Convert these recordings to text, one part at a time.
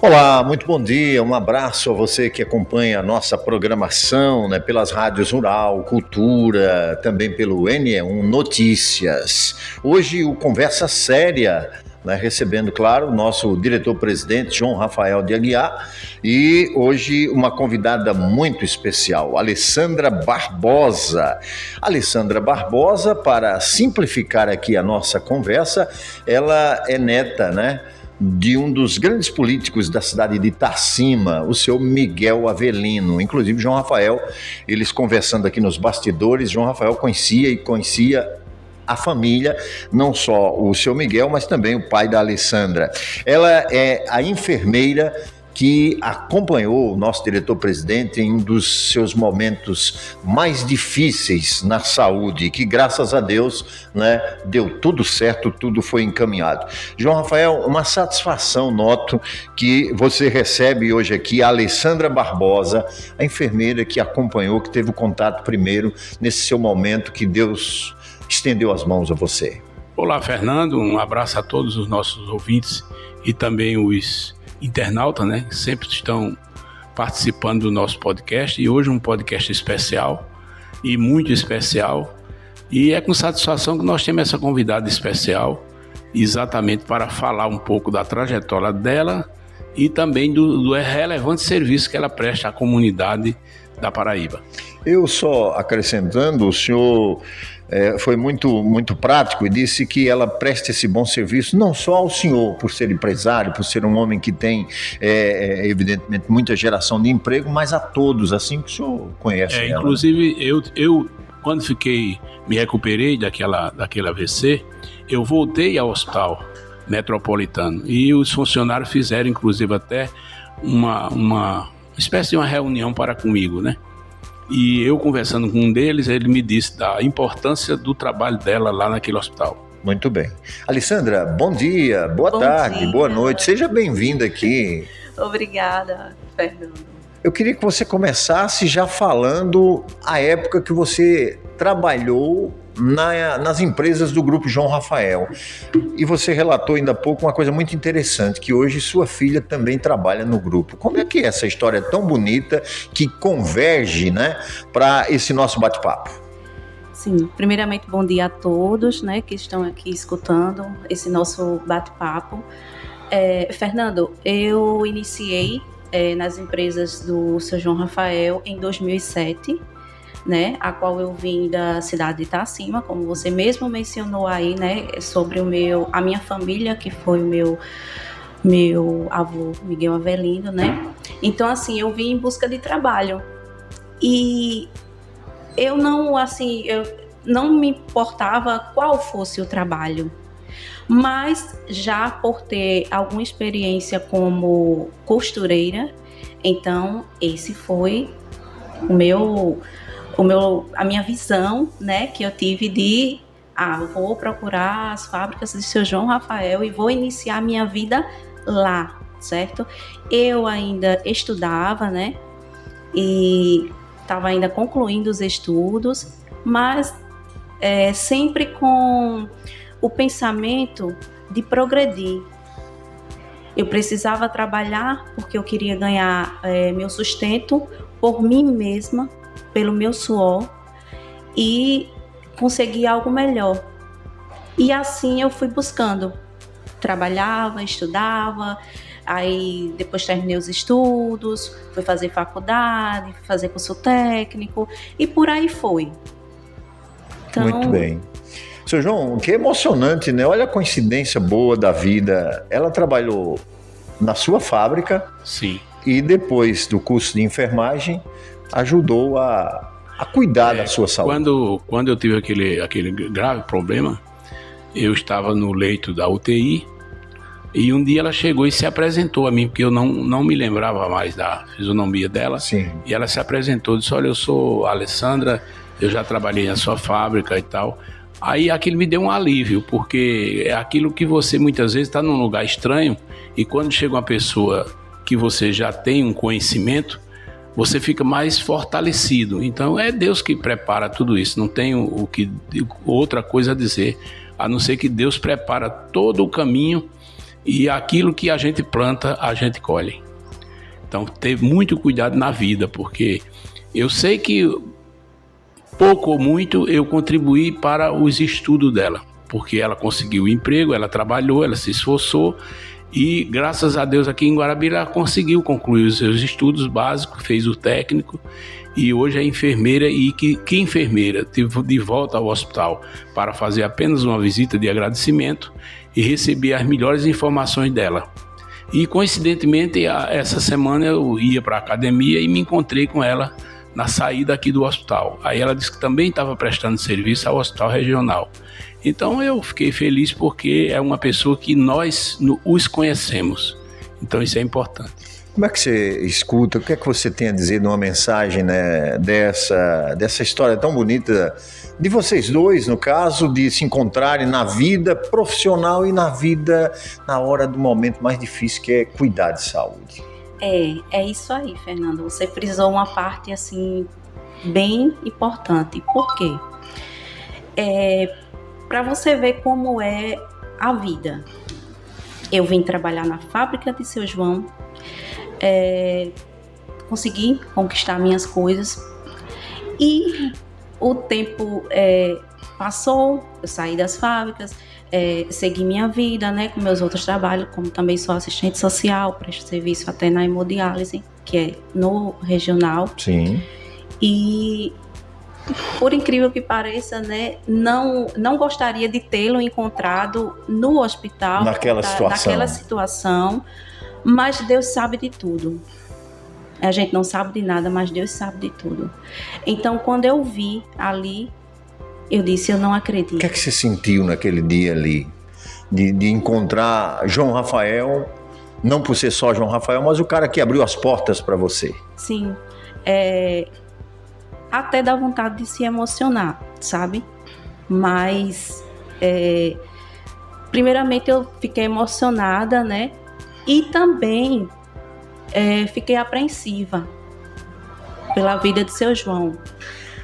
Olá, muito bom dia, um abraço a você que acompanha a nossa programação, pelas rádios Rural, Cultura, também pelo NE1 Notícias. Hoje o Conversa Séria, recebendo, claro, o nosso diretor-presidente João Rafael de Aguiar e hoje uma convidada muito especial, Alessandra Barbosa. Alessandra Barbosa, para simplificar aqui a nossa conversa, ela é neta, de um dos grandes políticos da cidade de Itacima, o seu Miguel Avelino. Inclusive, João Rafael, eles conversando aqui nos bastidores, João Rafael conhecia a família, não só o seu Miguel, mas também o pai da Alessandra. Ela é a enfermeira que acompanhou o nosso diretor-presidente em um dos seus momentos mais difíceis na saúde, que graças a Deus, deu tudo certo, tudo foi encaminhado. João Rafael, uma satisfação, noto que você recebe hoje aqui a Alessandra Barbosa, a enfermeira que acompanhou, que teve o contato primeiro nesse seu momento que Deus estendeu as mãos a você. Olá, Fernando, um abraço a todos os nossos ouvintes e também os internautas, que sempre estão participando do nosso podcast, e hoje um podcast especial e muito especial, e é com satisfação que nós temos essa convidada especial exatamente para falar um pouco da trajetória dela e também do relevante serviço que ela presta à comunidade da Paraíba. Eu só acrescentando, o senhor foi muito prático e disse que ela presta esse bom serviço não só ao senhor, por ser empresário, por ser um homem que tem, evidentemente, muita geração de emprego, mas a todos, assim que o senhor conhece ela. Inclusive, eu quando me recuperei daquele AVC, eu voltei ao hospital metropolitano e os funcionários fizeram, inclusive, até uma espécie de uma reunião para comigo, E eu conversando com um deles, ele me disse da importância do trabalho dela lá naquele hospital. Muito bem. Alessandra, bom dia, boa tarde, boa noite. Seja bem-vinda aqui. Obrigada, Fernando. Eu queria que você começasse já falando a época que você trabalhou nas empresas do Grupo João Rafael. E você relatou ainda há pouco uma coisa muito interessante, que hoje sua filha também trabalha no grupo. Como é que é essa história tão bonita que converge, para esse nosso bate-papo? Sim, primeiramente bom dia a todos, que estão aqui escutando esse nosso bate-papo. Fernando, eu iniciei nas empresas do seu João Rafael em 2007, a qual eu vim da cidade de Itacima, como você mesmo mencionou aí, sobre a minha família, que foi o meu avô Miguel Avelino, Então, assim, eu vim em busca de trabalho e eu não me importava qual fosse o trabalho, mas já por ter alguma experiência como costureira, então esse foi a minha visão, que eu tive de vou procurar as fábricas de seu João Rafael e vou iniciar a minha vida lá, certo? Eu ainda estudava, e estava ainda concluindo os estudos, mas sempre com o pensamento de progredir. Eu precisava trabalhar porque eu queria ganhar meu sustento por mim mesma, pelo meu suor, e conseguir algo melhor. E assim eu fui buscando. Trabalhava, estudava, aí depois terminei os estudos, fui fazer faculdade, fui fazer curso técnico e por aí foi. Então... Muito bem. Seu João, que emocionante, Olha a coincidência boa da vida. Ela trabalhou na sua fábrica. Sim. E depois do curso de enfermagem, ajudou a cuidar da sua saúde. Quando eu tive aquele grave problema, eu estava no leito da UTI e um dia ela chegou e se apresentou a mim, porque eu não me lembrava mais da fisionomia dela. Sim. E ela se apresentou, disse: olha, eu sou a Alessandra, eu já trabalhei na sua fábrica e tal. Aí aquilo me deu um alívio, porque é aquilo que você muitas vezes está num lugar estranho e quando chega uma pessoa que você já tem um conhecimento, você fica mais fortalecido. Então é Deus que prepara tudo isso, não tenho outra coisa a dizer, a não ser que Deus prepara todo o caminho e aquilo que a gente planta, a gente colhe. Então, ter muito cuidado na vida, porque eu sei que pouco ou muito eu contribuí para os estudos dela, porque ela conseguiu o emprego, ela trabalhou, ela se esforçou e graças a Deus aqui em Guarabira ela conseguiu concluir os seus estudos básicos, fez o técnico e hoje é enfermeira. E que enfermeira teve de volta ao hospital para fazer apenas uma visita de agradecimento e receber as melhores informações dela. E coincidentemente essa semana eu ia para a academia e me encontrei com ela na saída aqui do hospital. Aí ela disse que também estava prestando serviço ao hospital regional. Então eu fiquei feliz porque é uma pessoa que nós os conhecemos. Então isso é importante. Como é que você escuta, o que é que você tem a dizer numa mensagem, né, dessa história tão bonita de vocês dois, no caso, de se encontrarem na vida profissional e na vida na hora do momento mais difícil, que é cuidar de saúde? É isso aí, Fernando. Você frisou uma parte assim bem importante. Por quê? Para você ver como é a vida. Eu vim trabalhar na fábrica de Seu João, consegui conquistar minhas coisas e o tempo passou, eu saí das fábricas, segui minha vida, né, com meus outros trabalhos, como também sou assistente social, presto serviço até na hemodiálise, que é no regional. Sim. E por incrível que pareça, né, não gostaria de tê-lo encontrado no hospital, naquela situação, mas Deus sabe de tudo. A gente não sabe de nada, mas Deus sabe de tudo. Então, quando eu vi ali, eu disse, eu não acredito. O que é que você sentiu naquele dia ali? De encontrar João Rafael, não por ser só João Rafael, mas o cara que abriu as portas para você. Sim. Até dá vontade de se emocionar, sabe? Mas, primeiramente, eu fiquei emocionada, né? E também fiquei apreensiva pela vida de Seu João.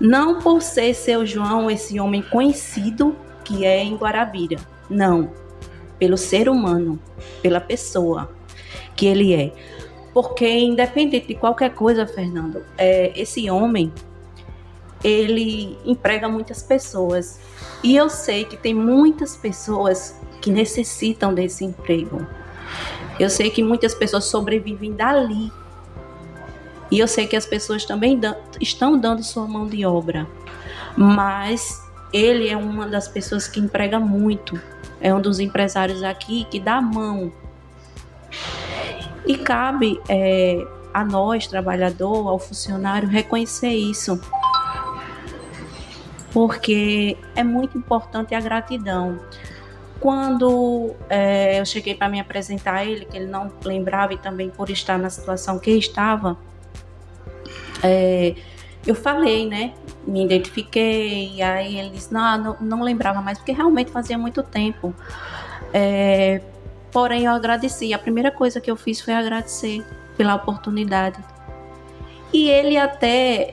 Não por ser Seu João esse homem conhecido que é em Guarabira. Não. Pelo ser humano, pela pessoa que ele é. Porque independente de qualquer coisa, Fernando, esse homem, ele emprega muitas pessoas. E eu sei que tem muitas pessoas que necessitam desse emprego. Eu sei que muitas pessoas sobrevivem dali. E eu sei que as pessoas também estão dando sua mão de obra. Mas ele é uma das pessoas que emprega muito. É um dos empresários aqui que dá a mão. E cabe a nós, trabalhador, ao funcionário, reconhecer isso. Porque é muito importante a gratidão. Quando eu cheguei para me apresentar a ele, que ele não lembrava e também por estar na situação que estava, eu falei, né? Me identifiquei, e aí ele disse, não lembrava mais, porque realmente fazia muito tempo. Porém, eu agradeci. A primeira coisa que eu fiz foi agradecer pela oportunidade. E ele até,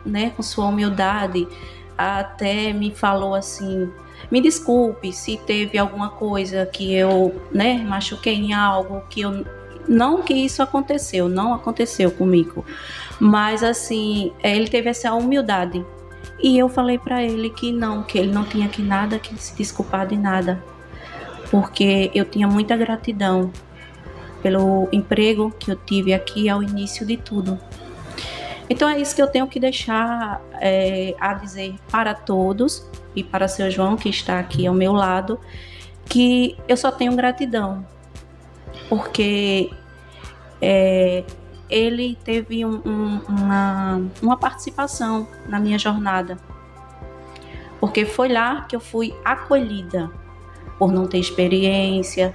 né, com sua humildade, até me falou assim, me desculpe se teve alguma coisa que eu, né, machuquei em algo, que eu... Não que isso aconteceu, não aconteceu comigo. Mas assim, ele teve essa humildade. E eu falei para ele que ele não tinha que nada, que se desculpar de nada. Porque eu tinha muita gratidão pelo emprego que eu tive aqui ao início de tudo. Então é isso que eu tenho que deixar a dizer para todos e para Seu João, que está aqui ao meu lado, que eu só tenho gratidão, porque ele teve uma participação na minha jornada, porque foi lá que eu fui acolhida, por não ter experiência,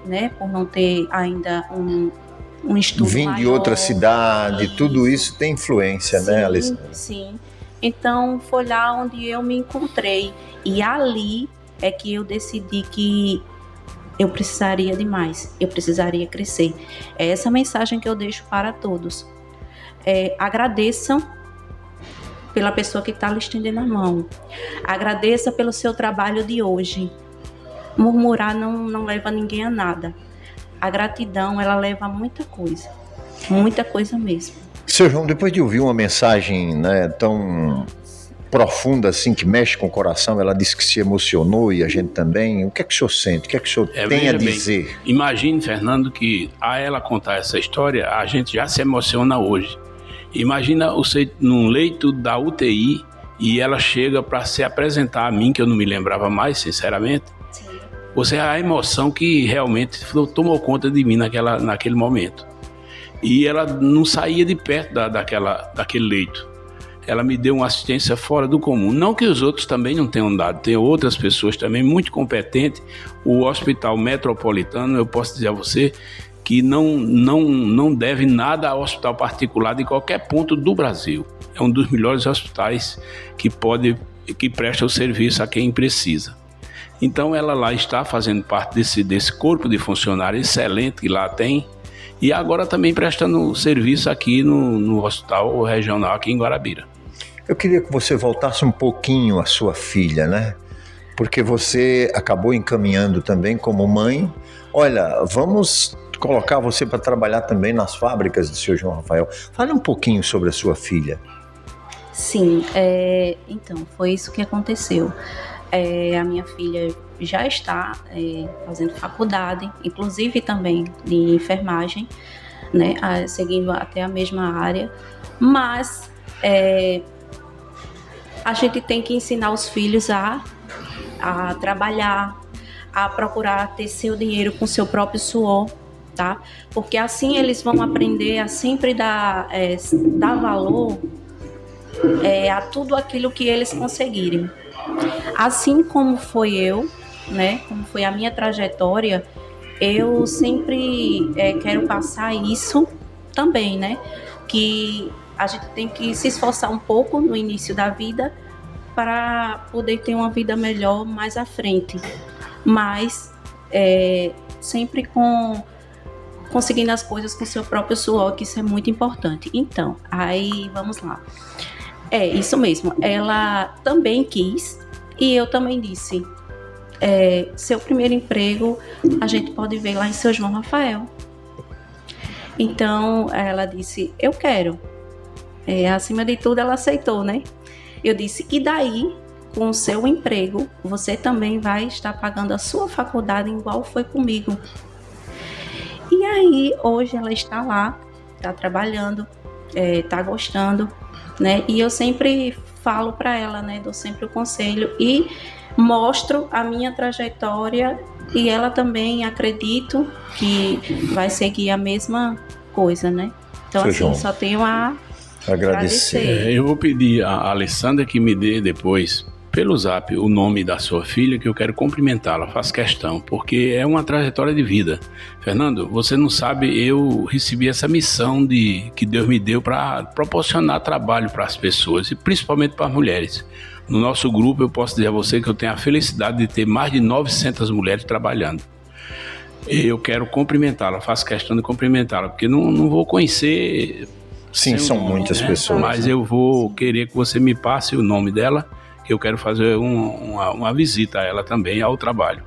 né, por não ter ainda um estudo Vim maior. de outra cidade, Isso. Tudo isso tem influência, Sim, né, Alessandra? Sim. Então foi lá onde eu me encontrei, e ali é que eu decidi que eu precisaria de mais, eu precisaria crescer. É essa mensagem que eu deixo para todos. Agradeçam pela pessoa que está lhe estendendo a mão. Agradeça pelo seu trabalho de hoje. murmurar não leva ninguém a nada. A gratidão, ela leva a muita coisa mesmo. Seu João, depois de ouvir uma mensagem, né, tão profunda assim, que mexe com o coração, ela disse que se emocionou e a gente também, o que é que o senhor sente? O que é que o senhor tem a dizer? Bem, imagine, Fernando, que a ela contar essa história, a gente já se emociona hoje. Imagina você num leito da UTI e ela chega para se apresentar a mim, que eu não me lembrava mais, sinceramente. Sim. Você, a emoção que realmente tomou conta de mim naquele momento. E ela não saía de perto daquele leito. Ela me deu uma assistência fora do comum. Não que os outros também não tenham dado, tem outras pessoas também muito competentes. O Hospital Metropolitano, eu posso dizer a você, que não deve nada ao hospital particular de qualquer ponto do Brasil. É um dos melhores hospitais que presta o serviço a quem precisa. Então ela lá está fazendo parte desse corpo de funcionários excelente que lá tem, e agora também prestando serviço aqui no hospital regional aqui em Guarabira. Eu queria que você voltasse um pouquinho à sua filha, né? Porque você acabou encaminhando também como mãe. Olha, vamos colocar você para trabalhar também nas fábricas do seu João Rafael. Fale um pouquinho sobre a sua filha. Sim, então, foi isso que aconteceu. A minha filha já está fazendo faculdade, inclusive também de enfermagem, né, seguindo até a mesma área, mas a gente tem que ensinar os filhos a trabalhar, a procurar ter seu dinheiro com seu próprio suor, tá? Porque assim eles vão aprender a sempre dar valor a tudo aquilo que eles conseguirem. Assim como foi eu, né? Como foi a minha trajetória, eu sempre quero passar isso também, né? Que a gente tem que se esforçar um pouco no início da vida para poder ter uma vida melhor mais à frente. Mas sempre conseguindo as coisas com seu próprio suor, que isso é muito importante. Então, aí vamos lá. Isso mesmo, ela também quis e eu também disse, seu primeiro emprego a gente pode ver lá em seu João Rafael. Então ela disse, eu quero. Acima de tudo ela aceitou, né? Eu disse, e daí, com o seu emprego, você também vai estar pagando a sua faculdade igual foi comigo. E aí, hoje ela está lá, está trabalhando, está gostando, né? E eu sempre falo para ela, né? Dou sempre o conselho e mostro a minha trajetória e ela também, acredito que vai seguir a mesma coisa, né? Então, assim, João, só tenho a agradecer. Eu vou pedir a Alessandra que me dê depois, pelo zap, o nome da sua filha, que eu quero cumprimentá-la, faço questão, porque é uma trajetória de vida. Fernando, você não sabe, eu recebi essa missão que Deus me deu para proporcionar trabalho para as pessoas, e principalmente para as mulheres. No nosso grupo, eu posso dizer a você que eu tenho a felicidade de ter mais de 900 mulheres trabalhando. Eu quero cumprimentá-la, faço questão de cumprimentá-la, porque não vou conhecer... Sim, são muitas pessoas. Mas eu vou querer que você me passe o nome dela, que eu quero fazer uma visita a ela também, ao trabalho,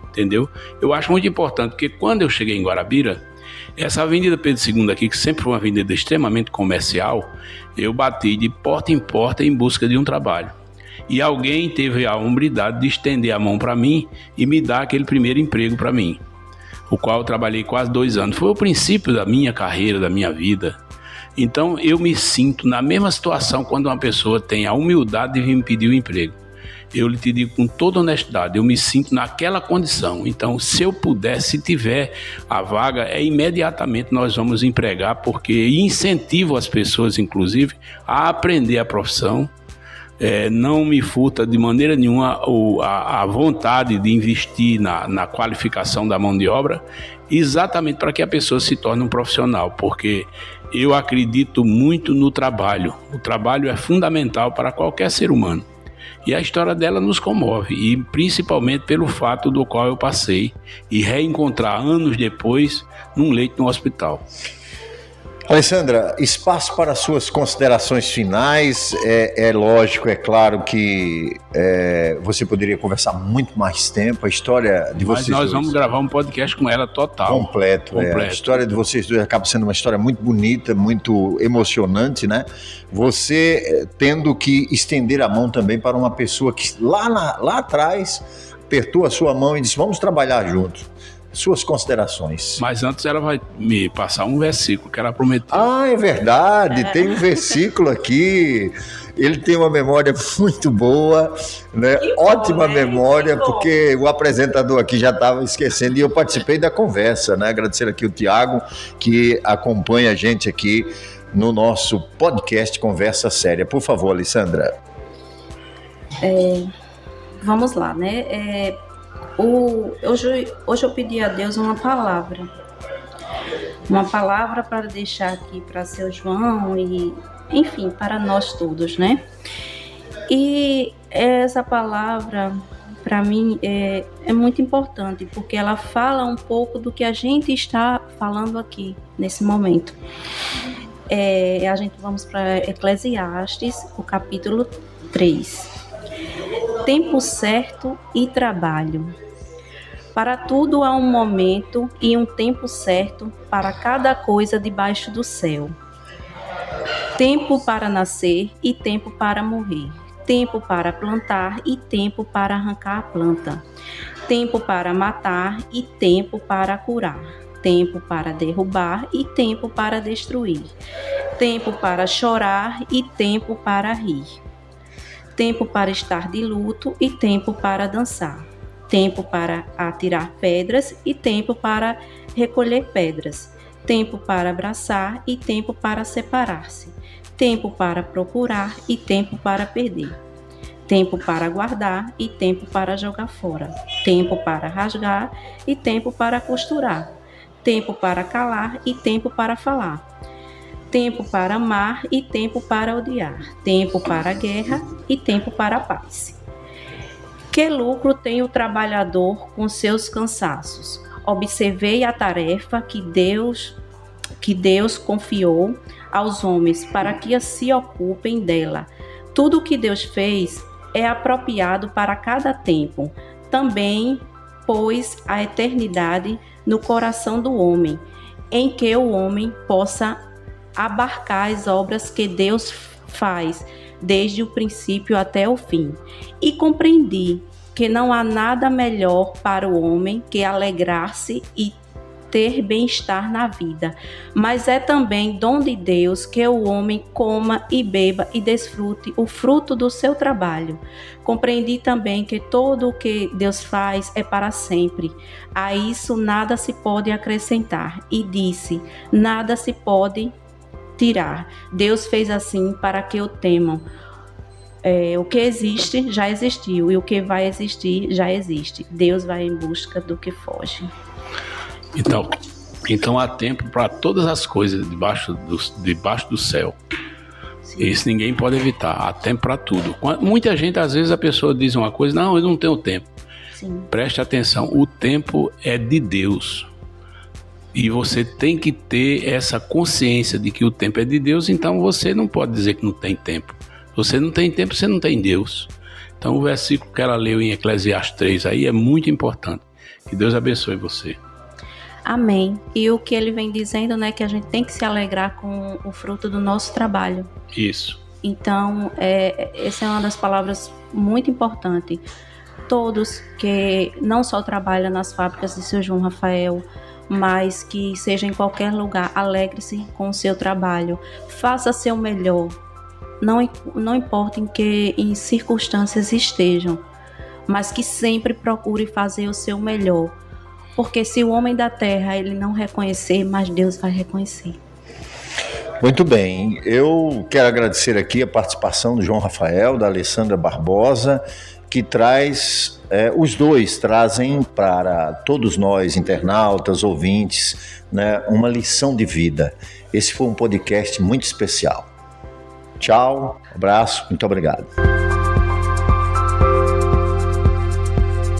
entendeu? Eu acho muito importante, porque quando eu cheguei em Guarabira, essa Avenida Pedro II aqui, que sempre foi uma avenida extremamente comercial, eu bati de porta em porta em busca de um trabalho. E alguém teve a hombridade de estender a mão para mim e me dar aquele primeiro emprego para mim, o qual eu trabalhei quase 2 anos. Foi o princípio da minha carreira, da minha vida. Então eu me sinto na mesma situação quando uma pessoa tem a humildade de vir me pedir um emprego. Eu lhe te digo com toda honestidade, eu me sinto naquela condição. Então, se eu puder, se tiver a vaga, imediatamente nós vamos empregar, porque incentivo as pessoas, inclusive, a aprender a profissão. Não me furta de maneira nenhuma a vontade de investir na qualificação da mão de obra, exatamente para que a pessoa se torne um profissional, porque eu acredito muito no trabalho. O trabalho é fundamental para qualquer ser humano. E a história dela nos comove, e principalmente pelo fato do qual eu passei, e reencontrar anos depois num leito no hospital. Alessandra, espaço para suas considerações finais. É lógico, é claro que você poderia conversar muito mais tempo. A história de vocês Mas nós dois, vamos gravar um podcast com ela total. completo. A história de vocês dois acaba sendo uma história muito bonita, muito emocionante, né? Você tendo que estender a mão também para uma pessoa que lá atrás apertou a sua mão e disse: vamos trabalhar juntos. Suas considerações. Mas antes ela vai me passar um versículo que ela prometeu. Ah, é verdade, tem um versículo aqui. Ele tem uma memória muito boa, né? Ótima memória, porque o apresentador aqui já estava esquecendo e eu participei da conversa, né? Agradecer aqui o Tiago, que acompanha a gente aqui no nosso podcast Conversa Séria. Por favor, Alessandra. Vamos lá, né? Hoje eu pedi a Deus uma palavra para deixar aqui para seu João e, enfim, para nós todos, né? E essa palavra, para mim, é muito importante, porque ela fala um pouco do que a gente está falando aqui, nesse momento. Vamos para Eclesiastes, o capítulo 3. Tempo certo e trabalho. Para tudo há um momento e um tempo certo para cada coisa debaixo do céu. Tempo para nascer e tempo para morrer. Tempo para plantar e tempo para arrancar a planta. Tempo para matar e tempo para curar. Tempo para derrubar e tempo para destruir. Tempo para chorar e tempo para rir. Tempo para estar de luto e tempo para dançar. Tempo para atirar pedras e tempo para recolher pedras. Tempo para abraçar e tempo para separar-se. Tempo para procurar e tempo para perder. Tempo para guardar e tempo para jogar fora. Tempo para rasgar e tempo para costurar. Tempo para calar e tempo para falar. Tempo para amar e tempo para odiar. Tempo para a guerra e tempo para a paz. Que lucro tem o trabalhador com seus cansaços? Observei a tarefa que Deus confiou aos homens para que se ocupem dela. Tudo o que Deus fez é apropriado para cada tempo. Também pôs a eternidade no coração do homem, em que o homem possa abarcar as obras que Deus faz desde o princípio até o fim. E compreendi que não há nada melhor para o homem que alegrar-se e ter bem-estar na vida, mas é também dom de Deus que o homem coma e beba e desfrute o fruto do seu trabalho. Compreendi também que tudo o que Deus faz é para sempre. A isso nada se pode acrescentar. E disse: nada se pode tirar. Deus fez assim para que o temam. O que existe já existiu e o que vai existir já existe. Deus vai em busca do que foge. Então há tempo para todas as coisas debaixo do céu. Sim. Isso ninguém pode evitar. Há tempo para tudo. Muita gente, às vezes, a pessoa diz uma coisa: não, eu não tenho tempo. Sim. Preste atenção, o tempo é de Deus. E você tem que ter essa consciência de que o tempo é de Deus, então você não pode dizer que não tem tempo. Se você não tem tempo, você não tem Deus. Então o versículo que ela leu em Eclesiastes 3 aí é muito importante. Que Deus abençoe você. Amém. E o que ele vem dizendo, né, que a gente tem que se alegrar com o fruto do nosso trabalho. Isso. Então, essa é uma das palavras muito importantes. Todos que não só trabalham nas fábricas de seu João Rafael, mas que seja em qualquer lugar, alegre-se com o seu trabalho. Faça seu melhor. Não importa em circunstâncias estejam, mas que sempre procure fazer o seu melhor. Porque se o homem da terra ele não reconhecer, mas Deus vai reconhecer. Muito bem, eu quero agradecer aqui a participação do João Rafael, da Alessandra Barbosa, que os dois trazem para todos nós, internautas, ouvintes, né, uma lição de vida. Esse foi um podcast muito especial. Tchau, abraço, muito obrigado.